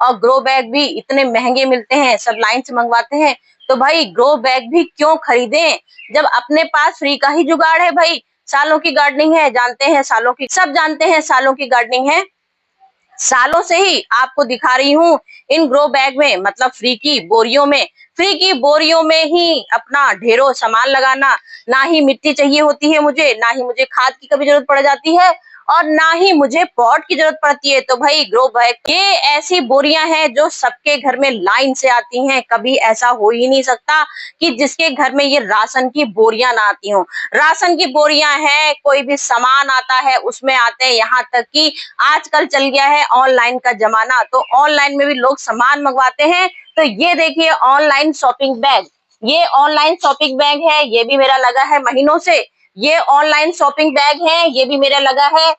और grow bag भी इतने महंगे मिलते हैं, सब लाइन से मंगवाते हैं। तो भाई ग्रो बैग भी क्यों खरीदें जब अपने पास फ्री का ही जुगाड़ है। भाई सालों की गार्डनिंग है, जानते हैं सालों की, सब जानते हैं सालों की गार्डनिंग है। सालों से ही आपको दिखा रही हूँ इन ग्रो बैग में, मतलब फ्री की बोरियों में, फ्री की बोरियों में ही अपना ढेरों सामान लगाना। ना ही मिट्टी चाहिए होती है मुझे, ना ही मुझे खाद की कभी जरूरत पड़ जाती है, और ना ही मुझे पॉट की जरूरत पड़ती है। तो भाई ग्रो बैग ये ऐसी बोरियां हैं जो सबके घर में लाइन से आती हैं। कभी ऐसा हो ही नहीं सकता कि जिसके घर में ये राशन की बोरियां ना आती हो। राशन की बोरियां हैं, कोई भी सामान आता है उसमें आते हैं। यहाँ तक कि आजकल चल गया है ऑनलाइन का जमाना, तो ऑनलाइन में भी लोग सामान मंगवाते हैं। तो ये देखिए ऑनलाइन शॉपिंग बैग, ये ऑनलाइन शॉपिंग बैग है, ये भी मेरा लगा है महीनों से। ये ऑनलाइन शॉपिंग बैग है, ये भी मेरा लगा है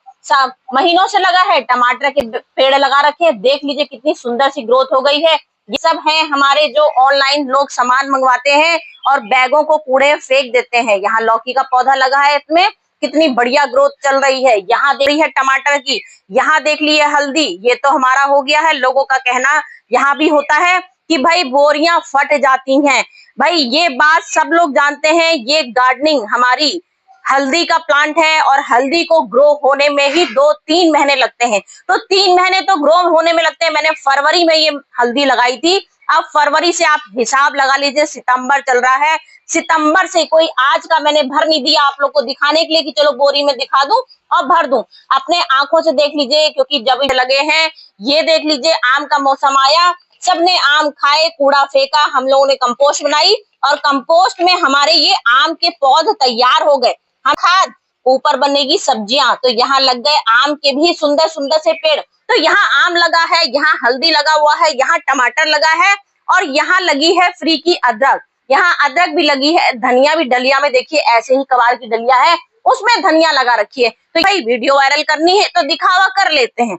महीनों से लगा है। टमाटर के पेड़ लगा रखे हैं, देख लीजिए कितनी सुंदर सी ग्रोथ हो गई है। ये सब है हमारे जो ऑनलाइन लोग सामान मंगवाते हैं और बैगों को कूड़े फेंक देते हैं। यहाँ लौकी का पौधा लगा है, इसमें कितनी बढ़िया ग्रोथ चल रही है। यहाँ देख रही है टमाटर की, यहाँ देख ली है हल्दी। ये तो हमारा हो गया है, लोगों का कहना यहाँ भी होता है कि भाई बोरियां फट जाती हैं। भाई ये बात सब लोग जानते हैं। ये गार्डनिंग हमारी हल्दी का प्लांट है और हल्दी को ग्रो होने में ही 2-3 महीने लगते हैं। तो 3 महीने तो ग्रो होने में लगते हैं। मैंने फरवरी में ये हल्दी लगाई थी, अब फरवरी से आप हिसाब लगा लीजिए, सितंबर चल रहा है। सितंबर से कोई आज का मैंने भर नहीं दिया आप लोग को दिखाने के लिए कि चलो बोरी में दिखा दूं और भर दूं। अपने आंखों से देख लीजिए, क्योंकि जब लगे हैं। ये देख लीजिए आम का मौसम आया, सबने आम खाए, कूड़ा फेंका, हम लोगों ने कंपोस्ट बनाई और कंपोस्ट में हमारे ये आम के पौधे तैयार हो गए। हम खाद ऊपर बनेगी सब्जियां, तो यहाँ लग गए आम के भी सुंदर सुंदर से पेड़। तो यहाँ आम लगा है, यहाँ हल्दी लगा हुआ है, यहाँ टमाटर लगा है और यहाँ लगी है फ्री की अदरक। यहाँ अदरक भी लगी है, धनिया भी डलिया में देखिए ऐसे ही कबाड़ की डलिया है, उसमें धनिया लगा रखी है। तो भाई वीडियो वायरल करनी है तो दिखावा कर लेते हैं।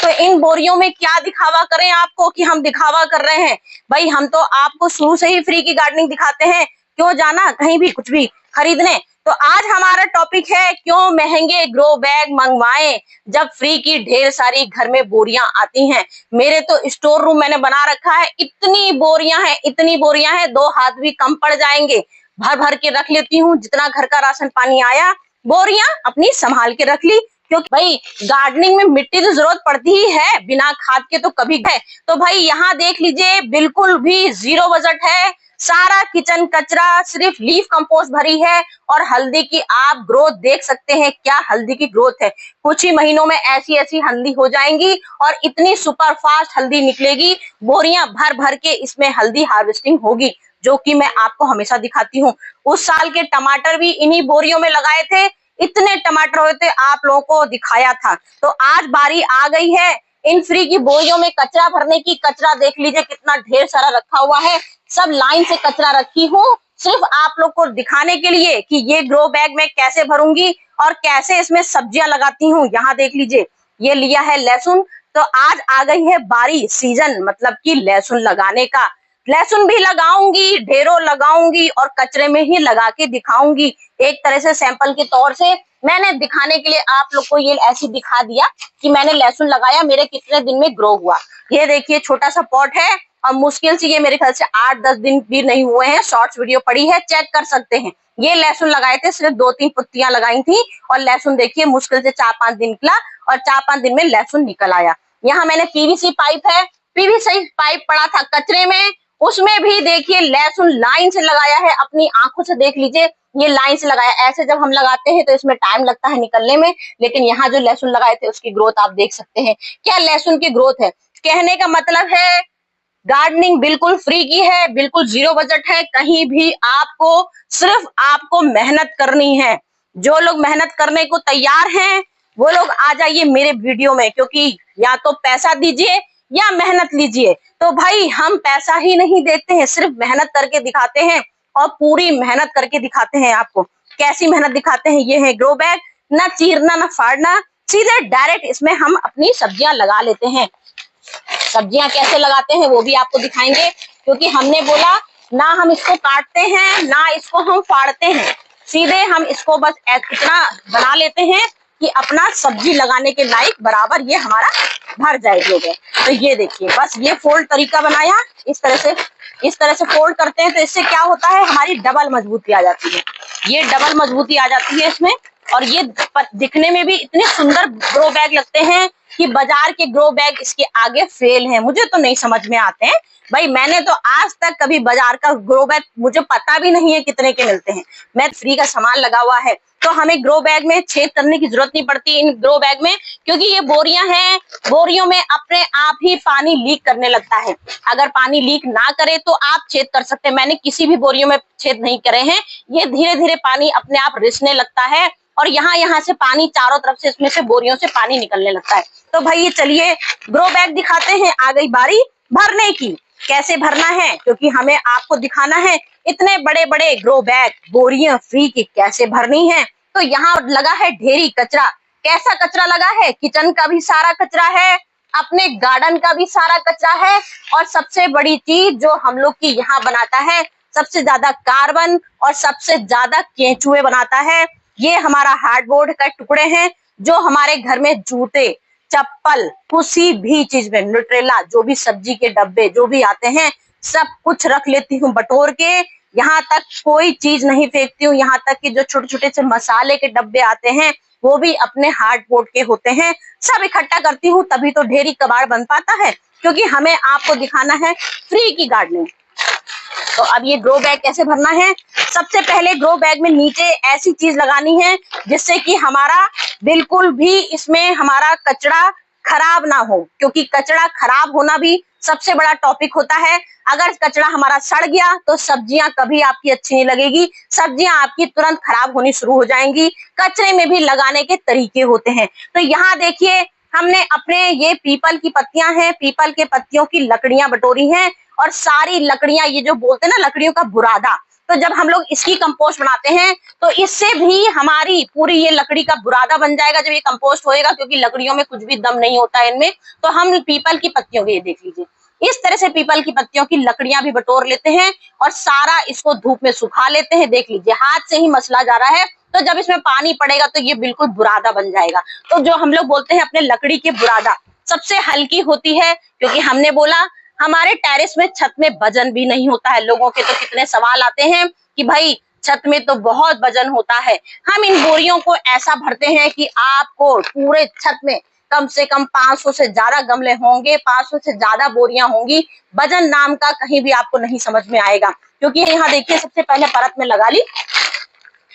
तो इन बोरियों में क्या दिखावा करें आपको कि हम दिखावा कर रहे हैं। भाई हम तो आपको शुरू से ही फ्री की गार्डनिंग दिखाते हैं, क्यों जाना कहीं भी कुछ भी खरीदने। तो आज हमारा टॉपिक है क्यों महंगे ग्रो बैग मंगवाएं जब फ्री की ढेर सारी घर में बोरियां आती हैं। मेरे तो स्टोर रूम मैंने बना रखा है, इतनी बोरियां हैं, इतनी बोरियां हैं 2 हाथ भी कम पड़ जाएंगे। भर भर के रख लेती हूँ, जितना घर का राशन पानी आया बोरियां अपनी संभाल के रख ली। क्योंकि भाई गार्डनिंग में मिट्टी तो जरूरत पड़ती ही है, बिना खाद के तो कभी है। तो भाई यहाँ देख लीजिए बिल्कुल भी 0 बजट है, सारा किचन कचरा, सिर्फ लीफ कंपोस्ट भरी है। और हल्दी की आप ग्रोथ देख सकते हैं, क्या हल्दी की ग्रोथ है। कुछ ही महीनों में ऐसी ऐसी हल्दी हो जाएंगी और इतनी सुपर फास्ट हल्दी निकलेगी, बोरियां भर भर के इसमें हल्दी हार्वेस्टिंग होगी, जो कि मैं आपको हमेशा दिखाती हूँ। उस साल के टमाटर भी इन्हीं बोरियों में लगाए थे, इतने टमाटर हुए थे, आप लोगों को दिखाया था। तो आज बारी आ गई है इन फ्री की बोरियों में कचरा भरने की। कचरा देख लीजिए कितना ढेर सारा रखा हुआ है, सब लाइन से कचरा रखी हूँ सिर्फ आप लोग को दिखाने के लिए कि ये ग्रो बैग में कैसे भरूंगी और कैसे इसमें सब्जियां लगाती हूँ। यहाँ देख लीजिए ये लिया है लहसुन। तो आज आ गई है बारी, सीजन मतलब कि लहसुन लगाने का। लहसुन भी लगाऊंगी, ढेरों लगाऊंगी और कचरे में ही लगा के दिखाऊंगी। एक तरह से सैंपल के तौर से मैंने दिखाने के लिए आप लोग को ये ऐसे दिखा दिया कि मैंने लहसुन लगाया, मेरे कितने दिन में ग्रो हुआ। ये देखिए छोटा सा पॉट है और मुश्किल से ये मेरे ख्याल से 8-10 दिन भी नहीं हुए हैं। शॉर्ट्स वीडियो पड़ी है, चेक कर सकते हैं। ये लहसुन लगाए थे, सिर्फ 2-3 पत्तियां लगाई थी और लहसुन देखिए मुश्किल से 4-5 दिन निकला और 4-5 दिन में लहसुन निकल आया। यहाँ मैंने पीवीसी पाइप है, पीवीसी पाइप पड़ा था कचरे में, उसमें भी देखिए लहसुन लाइन से लगाया है। अपनी आंखों से देख लीजिए, ये लाइन से लगाया। ऐसे जब हम लगाते हैं तो इसमें टाइम लगता है निकलने में, लेकिन यहाँ जो लहसुन लगाए थे उसकी ग्रोथ आप देख सकते हैं। क्या लहसुन की ग्रोथ है। कहने का मतलब है गार्डनिंग बिल्कुल फ्री की है, बिल्कुल 0 बजट है। कहीं भी आपको सिर्फ आपको मेहनत करनी है। जो लोग मेहनत करने को तैयार हैं वो लोग आ जाइए मेरे वीडियो में, क्योंकि या तो पैसा दीजिए या मेहनत लीजिए। तो भाई हम पैसा ही नहीं देते हैं, सिर्फ मेहनत करके दिखाते हैं और पूरी मेहनत करके दिखाते हैं। आपको कैसी मेहनत दिखाते हैं, ये है ग्रो बैग, ना चीरना ना फाड़ना, सीधे डायरेक्ट इसमें हम अपनी सब्जियां लगा लेते हैं। सब्जियां कैसे लगाते हैं वो भी आपको दिखाएंगे, क्योंकि हमने बोला ना हम इसको काटते हैं ना इसको हम फाड़ते हैं, सीधे हम इसको बस इतना बना लेते हैं कि अपना सब्जी लगाने के लायक बराबर ये हमारा भर जाए ग्रो बैग। तो ये देखिए, बस ये फोल्ड तरीका बनाया, इस तरह से फोल्ड करते हैं तो इससे क्या होता है, हमारी डबल मजबूती आ जाती है। ये डबल मजबूती आ जाती है इसमें, और ये दिखने में भी इतने सुंदर ग्रो बैग लगते हैं कि बाजार के ग्रो बैग इसके आगे फेल हैं। मुझे तो नहीं समझ में आते हैं भाई, मैंने तो आज तक कभी बाजार का ग्रो बैग, मुझे पता भी नहीं है कितने के मिलते हैं। मैं फ्री का सामान लगा हुआ है तो हमें ग्रो बैग में छेद करने की जरूरत नहीं पड़ती इन ग्रो बैग में, क्योंकि ये बोरियां हैं, बोरियों में अपने आप ही पानी लीक करने लगता है। अगर पानी लीक ना करे तो आप छेद कर सकते हैं, मैंने किसी भी बोरियों में छेद नहीं करे हैं। ये धीरे धीरे पानी अपने आप रिसने लगता है और यहाँ से पानी चारों तरफ से, इसमें से बोरियों से पानी निकलने लगता है। तो भाई ये चलिए ग्रो बैग दिखाते हैं, आ गई बारी भरने की। कैसे भरना है, क्योंकि हमें आपको दिखाना है इतने बड़े बड़े ग्रो बैग, बोरियां फ्री की कैसे भरनी है। तो यहाँ लगा है ढेरी कचरा। कैसा कचरा लगा है, किचन का भी सारा कचरा है, अपने गार्डन का भी सारा कचरा है, और सबसे बड़ी चीज जो हम लोग की यहाँ बनाता है, सबसे ज्यादा कार्बन और सबसे ज्यादा केंचुए बनाता है, ये हमारा हार्डबोर्ड का टुकड़े हैं, जो हमारे घर में जूते, चप्पल, किसी भी चीज में, न्यूट्रेला, जो भी सब्जी के डब्बे जो भी आते हैं, सब कुछ रख लेती हूँ बटोर के। यहाँ तक कोई चीज नहीं फेंकती हूँ, यहाँ तक कि जो छोटे छोटे से मसाले के डब्बे आते हैं वो भी अपने हार्डबोर्ड के होते हैं, सब इकट्ठा करती हूँ, तभी तो ढेरी कबाड़ बन पाता है, क्योंकि हमें आपको दिखाना है फ्री की गार्डनिंग। तो अब ये ग्रो बैग कैसे भरना है, सबसे पहले ग्रो बैग में नीचे ऐसी चीज लगानी है जिससे कि हमारा बिल्कुल भी इसमें हमारा कचरा खराब ना हो, क्योंकि कचरा खराब होना भी सबसे बड़ा टॉपिक होता है। अगर कचरा हमारा सड़ गया तो सब्जियां कभी आपकी अच्छी नहीं लगेगी, सब्जियां आपकी तुरंत खराब होनी शुरू हो जाएंगी। कचरे में भी लगाने के तरीके होते हैं। तो यहाँ देखिए, हमने अपने ये पीपल की पत्तियां हैं, पीपल के पत्तियों की लकड़ियां बटोरी हैं, और सारी लकड़ियां, ये जो बोलते हैं ना लकड़ियों का बुरादा, तो जब हम लोग इसकी कंपोस्ट बनाते हैं तो इससे भी हमारी पूरी ये लकड़ी का बुरादा बन जाएगा जब ये कंपोस्ट होएगा, क्योंकि लकड़ियों में कुछ भी दम नहीं होता है इनमें। तो हम पीपल की पत्तियों की, ये देख लीजिए, इस तरह से पीपल की पत्तियों की लकड़ियां भी बटोर लेते हैं और सारा इसको धूप में सुखा लेते हैं। देख लीजिए, हाथ से ही मसला जा रहा है, तो जब इसमें पानी पड़ेगा तो ये बिल्कुल बुरादा बन जाएगा। तो जो हम लोग बोलते हैं अपने लकड़ी के बुरादा, सबसे हल्की होती है, क्योंकि हमने बोला हमारे टेरेस में, छत में वजन भी नहीं होता है। लोगों के तो कितने सवाल आते हैं कि भाई छत में तो बहुत वजन होता है। हम इन बोरियों को ऐसा भरते हैं कि आपको पूरे छत में कम से कम 500 से ज्यादा गमले होंगे, 500 से ज्यादा बोरियां होंगी। वजन नाम का कहीं भी आपको नहीं समझ में आएगा, क्योंकि यहाँ देखिए, सबसे पहले परत में लगा ली,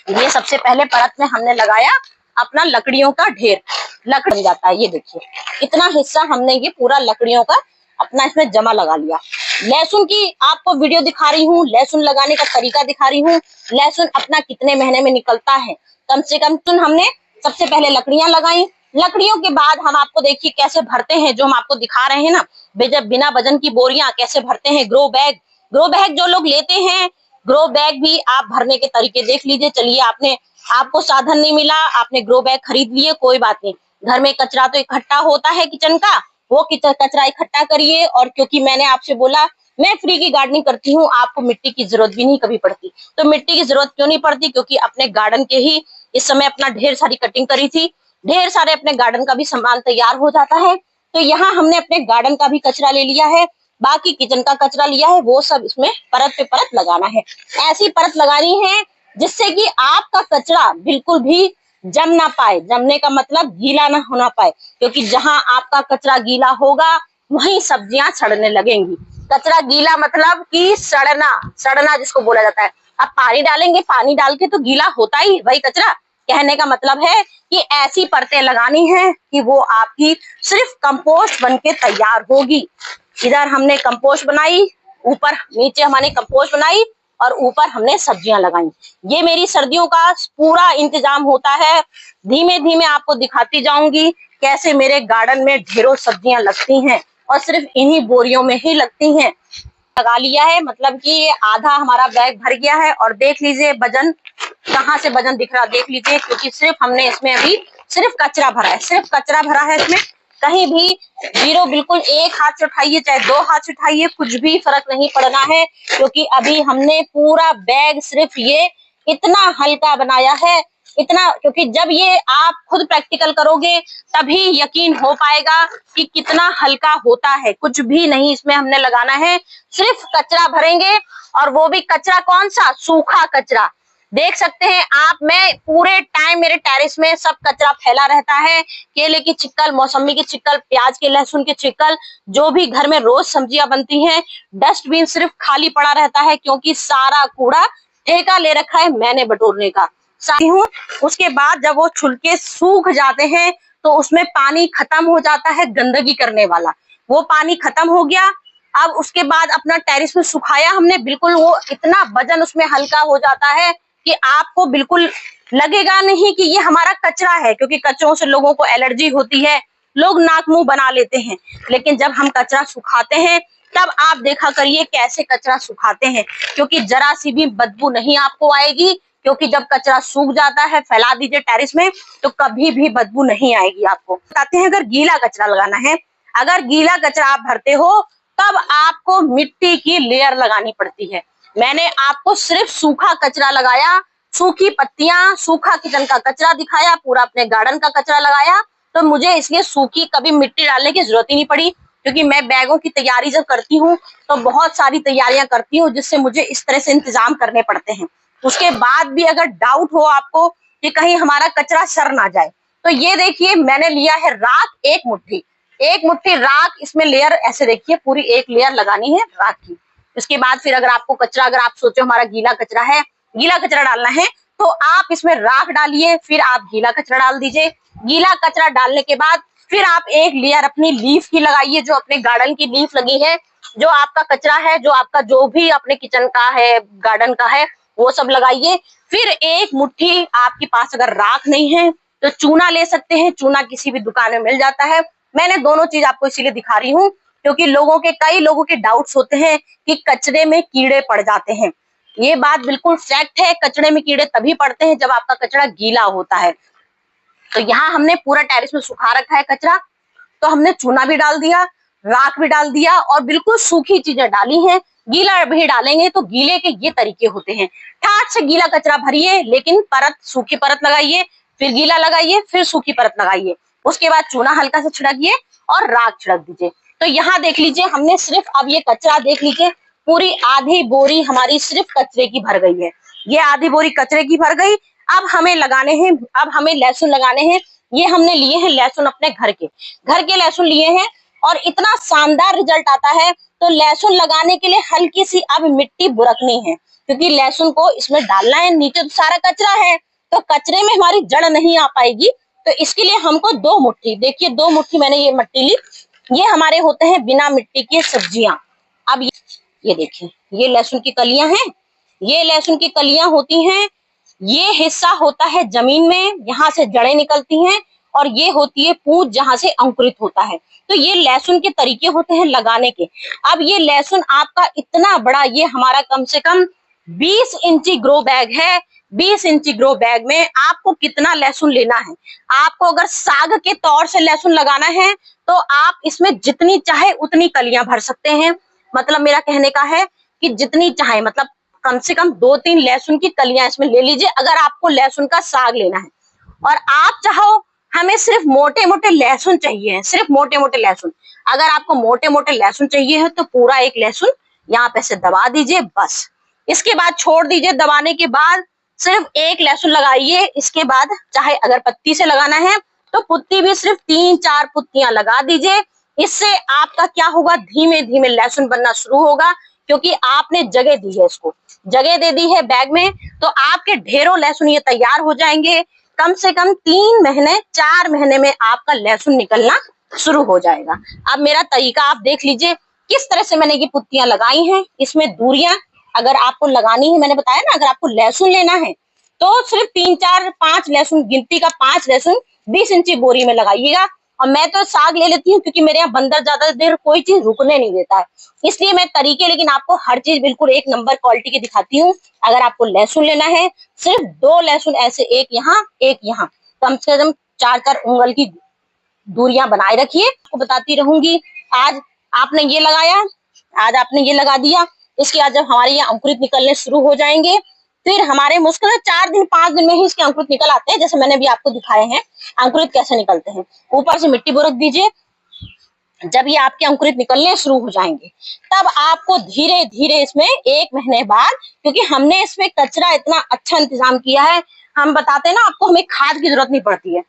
ये सबसे पहले परत में हमने लगाया अपना लकड़ियों का ढेर, लकड़ी जाता है। ये देखिए, इतना हिस्सा हमने ये पूरा लकड़ियों का अपना इसमें जमा लगा लिया। लहसुन की आपको वीडियो दिखा रही हूँ, लहसुन लगाने का तरीका दिखा रही हूँ। लहसुन अपना कितने महीने में निकलता है, कम से कम। हमने सबसे पहले लकड़ियां लगाई, लकड़ियों के बाद हम आपको देखिए कैसे भरते हैं, जो हम आपको दिखा रहे हैं ना, जब बिना वजन की बोरियां कैसे भरते हैं। ग्रो बैग जो लोग लेते हैं, ग्रो बैग भी आप भरने के तरीके देख लीजिए। चलिए, आपको साधन नहीं मिला, आपने ग्रो बैग खरीद लिए, कोई बात नहीं, घर में कचरा तो इकट्ठा होता है किचन का, वो कचरा इकट्ठा करिए। और क्योंकि मैंने आपसे बोला मैं फ्री की गार्डनिंग करती हूँ, आपको मिट्टी की जरूरत भी नहीं कभी पड़ती। तो मिट्टी की जरूरत क्यों नहीं पड़ती, क्योंकि अपने गार्डन के ही इस समय अपना ढेर सारी कटिंग करी थी, ढेर सारे अपने गार्डन का भी सामान तैयार हो जाता है। तो यहाँ हमने अपने गार्डन का भी कचरा ले लिया है, बाकी किचन का कचरा लिया है, वो सब इसमें परत पे परत लगाना है। ऐसी परत लगानी है जिससे कि आपका कचरा बिल्कुल भी जम ना पाए। जमने का मतलब गीला ना होना पाए, क्योंकि जहां आपका कचरा गीला होगा वहीं सब्जियां सड़ने लगेंगी। कचरा गीला मतलब कि सड़ना जिसको बोला जाता है। अब पानी डालेंगे, पानी डाल के तो गीला होता ही वही कचरा। कहने का मतलब है कि ऐसी परतें लगानी है कि वो आपकी सिर्फ कंपोस्ट बनके तैयार होगी। इधर हमने कंपोस्ट बनाई, ऊपर नीचे हमने कंपोस्ट बनाई, और ऊपर हमने सब्जियां लगाई। ये मेरी सर्दियों का पूरा इंतजाम होता है। धीमे धीमे आपको दिखाती जाऊंगी कैसे मेरे गार्डन में ढेरों सब्जियां लगती हैं, और सिर्फ इन्हीं बोरियों में ही लगती हैं। लगा लिया है, मतलब कि ये आधा हमारा बैग भर गया है। और देख लीजिए वजन, कहाँ से वजन दिख रहा देख लीजिए, क्योंकि सिर्फ हमने इसमें अभी सिर्फ कचरा भरा है, सिर्फ कचरा भरा है। इसमें कहीं भी जीरो, बिल्कुल एक हाथ से उठाइए चाहे दो हाथ से उठाइए, कुछ भी फर्क नहीं पड़ना है, क्योंकि अभी हमने पूरा बैग सिर्फ ये इतना हल्का बनाया है इतना, क्योंकि जब ये आप खुद प्रैक्टिकल करोगे तभी यकीन हो पाएगा कि कितना हल्का होता है। कुछ भी नहीं इसमें हमने लगाना है, सिर्फ कचरा भरेंगे, और वो भी कचरा कौन सा, सूखा कचरा। देख सकते हैं आप, मैं पूरे टाइम मेरे टेरेस में सब कचरा फैला रहता है, केले की चिक्कल, मौसमी की चिक्कल, प्याज के, लहसुन के चिक्कल, जो भी घर में रोज सब्जियां बनती हैं। डस्टबिन सिर्फ खाली पड़ा रहता है, क्योंकि सारा कूड़ा ठेका ले रखा है मैंने बटोरने का। हूँ उसके बाद जब वो छुलके सूख जाते हैं तो उसमें पानी खत्म हो जाता है गंदगी करने वाला, वो पानी खत्म हो गया। अब उसके बाद अपना टेरिस में सुखाया हमने, बिल्कुल वो इतना वजन उसमें हल्का हो जाता है कि आपको बिल्कुल लगेगा नहीं कि ये हमारा कचरा है, क्योंकि कचरों से लोगों को एलर्जी होती है, लोग नाक मुंह बना लेते हैं। लेकिन जब हम कचरा सुखाते हैं तब आप देखा करिए कैसे कचरा सुखाते हैं, क्योंकि जरा सी भी बदबू नहीं आपको आएगी, क्योंकि जब कचरा सूख जाता है, फैला दीजिए टेरिस में, तो कभी भी बदबू नहीं आएगी आपको। बताते हैं अगर गीला कचरा लगाना है, अगर गीला कचरा आप भरते हो तब आपको मिट्टी की लेयर लगानी पड़ती है। मैंने आपको सिर्फ सूखा कचरा लगाया, सूखी पत्तियां, सूखा किचन का कचरा दिखाया, पूरा अपने गार्डन का कचरा लगाया, तो मुझे इसलिए सूखी कभी मिट्टी डालने की जरूरत ही नहीं पड़ी, क्योंकि मैं बैगों की तैयारी जब करती हूँ तो बहुत सारी तैयारियां करती हूँ, जिससे मुझे इस तरह से इंतजाम करने पड़ते हैं। उसके बाद भी अगर डाउट हो आपको कि कहीं हमारा कचरा सड़ ना जाए, तो ये देखिए मैंने लिया है राख, एक मुट्ठी राख, इसमें लेयर ऐसे देखिए पूरी एक लेयर लगानी है राख की। उसके बाद फिर अगर आपको कचरा, अगर आप सोचो हमारा गीला कचरा है, गीला कचरा डालना है, तो आप इसमें राख डालिए, फिर आप गीला कचरा डाल दीजिए। गीला कचरा डालने के बाद फिर आप एक लेयर अपनी लीफ की लगाइए, जो अपने गार्डन की लीफ लगी है, जो आपका कचरा है, जो आपका जो भी अपने किचन का है, गार्डन का है, वो सब लगाइए। फिर एक मुट्ठी, आपके पास अगर राख नहीं है तो चूना ले सकते हैं, चूना किसी भी दुकान में मिल जाता है। मैंने दोनों चीज आपको इसीलिए दिखा रही हूँ क्योंकि कई लोगों के डाउट्स होते हैं कि कचरे में कीड़े पड़ जाते हैं। ये बात बिल्कुल फैक्ट है, कचरे में कीड़े तभी पड़ते हैं जब आपका कचरा गीला होता है। तो यहाँ हमने पूरा टेरिस में सुखा रखा है कचरा, तो हमने चूना भी डाल दिया, राख भी डाल दिया, और बिल्कुल सूखी चीजें डाली हैं। गीला भी डालेंगे तो गीले के ये तरीके होते हैं। ठाट से गीला कचरा भरिए, लेकिन सूखी परत लगाइए, फिर गीला लगाइए, फिर सूखी परत लगाइए, उसके बाद चूना हल्का से छिड़किए और राख छिड़क दीजिए। तो यहाँ देख लीजिए, हमने सिर्फ, अब ये कचरा देख लीजिए, पूरी आधी बोरी हमारी सिर्फ कचरे की भर गई है। ये आधी बोरी कचरे की भर गई। अब हमें लगाने हैं, अब हमें लहसुन लगाने हैं। ये हमने लिए हैं लहसुन, अपने घर के लहसुन लिए हैं, और इतना शानदार रिजल्ट आता है। तो लहसुन लगाने के लिए हल्की सी अब मिट्टी बुरकनी है, क्योंकि लहसुन को इसमें डालना है। नीचे तो सारा कचरा है, तो कचरे में हमारी जड़ नहीं आ पाएगी। तो इसके लिए हमको 2 मुट्ठी, देखिए 2 मुट्ठी मैंने ये मिट्टी ली। ये हमारे होते हैं बिना मिट्टी की सब्जियां। अब ये देखिए, ये लहसुन की कलियां हैं, ये लहसुन की कलियां होती हैं। ये हिस्सा होता है जमीन में, यहाँ से जड़ें निकलती हैं, और ये होती है पूंछ, जहां से अंकुरित होता है। तो ये लहसुन के तरीके होते हैं लगाने के। अब ये लहसुन आपका इतना बड़ा, ये हमारा कम से कम 20 इंची ग्रो बैग है। 20 इंची ग्रो बैग में आपको कितना लहसुन लेना है? आपको अगर साग के तौर से लहसुन लगाना है तो आप इसमें जितनी चाहे उतनी कलियां भर सकते हैं। मतलब मेरा कहने का है कि जितनी चाहे, मतलब कम से कम 2-3 लहसुन की कलियां इसमें ले लीजिए, अगर आपको लहसुन का साग लेना है। और आप चाहो, हमें सिर्फ मोटे मोटे लहसुन चाहिए, सिर्फ मोटे मोटे लहसुन। अगर आपको मोटे मोटे लहसुन चाहिए है तो पूरा एक लहसुन यहाँ पे से दबा दीजिए, बस। इसके बाद छोड़ दीजिए, दबाने के बाद सिर्फ एक लहसुन लगाइए। इसके बाद चाहे अगर पत्ती से लगाना है तो पुत्ती भी सिर्फ 3-4 पुत्तियां लगा दीजिए। इससे आपका क्या होगा, धीमे धीमे लहसुन बनना शुरू होगा, क्योंकि आपने जगह दी है, इसको जगह दे दी है बैग में। तो आपके ढेरों लहसुन ये तैयार हो जाएंगे। कम से कम 3 महीने 4 महीने में आपका लहसुन निकलना शुरू हो जाएगा। अब मेरा तरीका आप देख लीजिए, किस तरह से मैंने ये पुत्तियां लगाई हैं। इसमें दूरियां अगर आपको लगानी है, मैंने बताया ना, अगर आपको लहसुन लेना है तो सिर्फ 3-4-5 लहसुन, गिनती का 5 लहसुन 20 इंची बोरी में लगाइएगा। और मैं तो साग ले लेती हूँ, क्योंकि मेरे यहाँ बंदर ज्यादा देर कोई चीज रुकने नहीं देता है, इसलिए मैं तरीके, लेकिन आपको हर चीज बिल्कुल 1 नंबर क्वालिटी की दिखाती हूँ। अगर आपको लहसुन लेना है, सिर्फ 2 लहसुन ऐसे, एक यहाँ एक यहाँ, कम से कम 4-4 उंगल की दूरियां बनाए रखिए। आपको बताती रहूंगी। आज आपने ये लगाया, आज आपने ये लगा दिया, इसके बाद जब हमारे यहाँ अंकुरित निकलने शुरू हो जाएंगे, फिर हमारे मुश्किल 4 दिन 5 दिन में ही इसके अंकुरित निकल आते हैं, जैसे मैंने भी आपको दिखाए हैं अंकुरित कैसे निकलते हैं। ऊपर से मिट्टी बुरक दीजिए। जब ये आपके अंकुरित निकलने शुरू हो जाएंगे तब आपको धीरे धीरे इसमें 1 महीने बाद, क्योंकि हमने इसमें कचरा इतना अच्छा इंतजाम किया है, हम बताते हैं ना आपको, हमें खाद की जरूरत नहीं पड़ती है,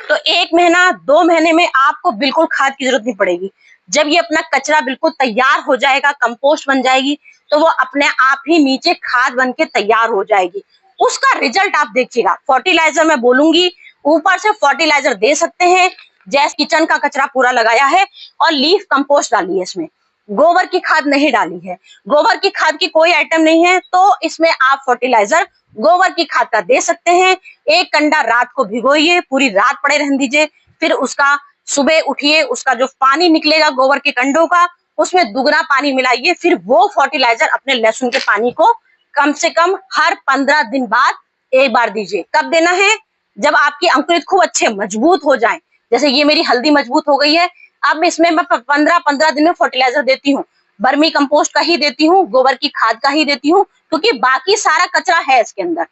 तो 1 महीना 2 महीने में आपको बिल्कुल खाद की जरूरत नहीं पड़ेगी। जब ये अपना कचरा बिल्कुल तैयार हो जाएगा, कंपोस्ट बन जाएगी, तो वो अपने आप ही नीचे खाद बन के तैयार हो जाएगी। उसका रिजल्ट आप देखिएगा। फर्टिलाइजर मैं बोलूंगी, ऊपर से फर्टिलाइजर दे सकते हैं, जैसे किचन का कचरा पूरा लगाया है और लीफ कंपोस्ट डाली है, इसमें गोबर की खाद नहीं डाली है, गोबर की खाद की कोई आइटम नहीं है, तो इसमें आप फर्टिलाइजर गोबर की खाद का दे सकते हैं। 1 कंडा रात को भिगोइए, पूरी रात पड़े रहने दीजिए, फिर उसका सुबह उठिए, उसका जो पानी निकलेगा गोबर के कंडों का, उसमें दुगना पानी मिलाइए, फिर वो फर्टिलाइजर अपने लहसुन के पानी को कम से कम हर 15 दिन बाद एक बार दीजिए। कब देना है? जब आपकी अंकुरित खूब अच्छे मजबूत हो जाए। जैसे ये मेरी हल्दी मजबूत हो गई है, अब इसमें मैं 15-15 दिन में फर्टिलाइजर देती हूँ, बर्मी कंपोस्ट का ही देती हूँ, गोबर की खाद का ही देती हूँ, क्योंकि बाकी सारा कचरा है इसके अंदर।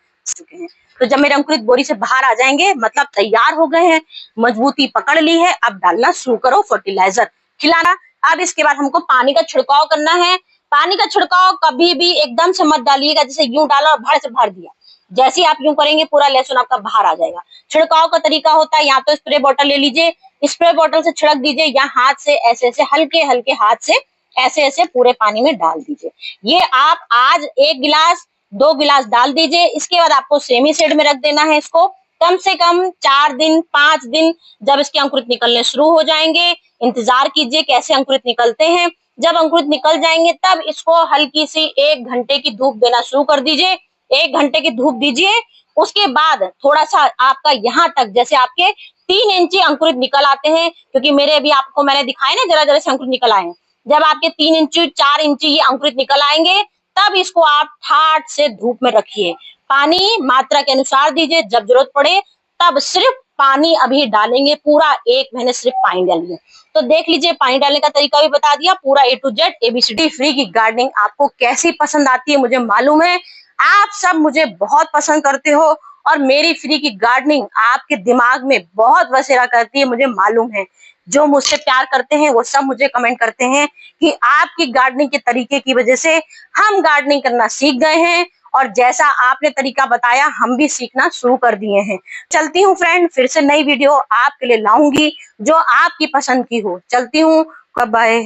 तो जब मेरे अंकुरित बोरी से बाहर आ जाएंगे, मतलब तैयार हो गए हैं, मजबूती पकड़ ली है, अब डालना शुरू करो फर्टिलाइजर, खिलाना। अब इसके बाद हमको पानी का छिड़काव करना है। पानी का छिड़काव कभी भी एकदम से मत डालिएगा, जैसे यूं डाला और भाड़ से भर दिया, जैसे आप यूं करेंगे पूरा लहसुन आपका बाहर आ जाएगा। छिड़काव का तरीका होता है, या तो स्प्रे बॉटल ले लीजिए, स्प्रे बॉटल से छिड़क दीजिए, या हाथ से ऐसे ऐसे हल्के हल्के हाथ से ऐसे ऐसे पूरे पानी में डाल दीजिए। ये आप आज 1 गिलास 2 गिलास डाल दीजिए। इसके बाद आपको सेमी शेड में रख देना है इसको, कम से कम 4 दिन 5 दिन। जब इसके अंकुरित निकलने शुरू हो जाएंगे, इंतजार कीजिए कैसे अंकुरित निकलते हैं। जब अंकुरित निकल जाएंगे तब इसको हल्की सी 1 घंटे की धूप देना शुरू कर दीजिए। 1 घंटे की धूप दीजिए, उसके बाद थोड़ा सा आपका यहाँ तक, जैसे आपके 3 इंची अंकुरित निकल आते हैं, क्योंकि मेरे अभी आपको मैंने दिखाया ना जरा जरा से अंकुरित निकल आए हैं। जब आपके 3 इंची 4 इंची ये अंकुरित निकल आएंगे, तब इसको आप ठाट से धूप में रखिए। पानी मात्रा के अनुसार दीजिए, जब जरूरत पड़े तब सिर्फ पानी अभी डालेंगे, पूरा 1 महीने सिर्फ पानी डालिए। तो देख लीजिए, पानी डालने का तरीका भी बता दिया, पूरा A to Z ABCD free की गार्डनिंग आपको कैसी पसंद आती है मुझे मालूम है। आप सब मुझे बहुत पसंद करते हो और मेरी फ्री की गार्डनिंग आपके दिमाग में बहुत बसेरा करती है, मुझे मालूम है। जो मुझसे प्यार करते हैं वो सब मुझे कमेंट करते हैं कि आपकी गार्डनिंग के तरीके की वजह से हम गार्डनिंग करना सीख गए हैं, और जैसा आपने तरीका बताया हम भी सीखना शुरू कर दिए हैं। चलती हूँ फ्रेंड, फिर से नई वीडियो आपके लिए लाऊंगी जो आपकी पसंद की हो। चलती हूँ, बाय।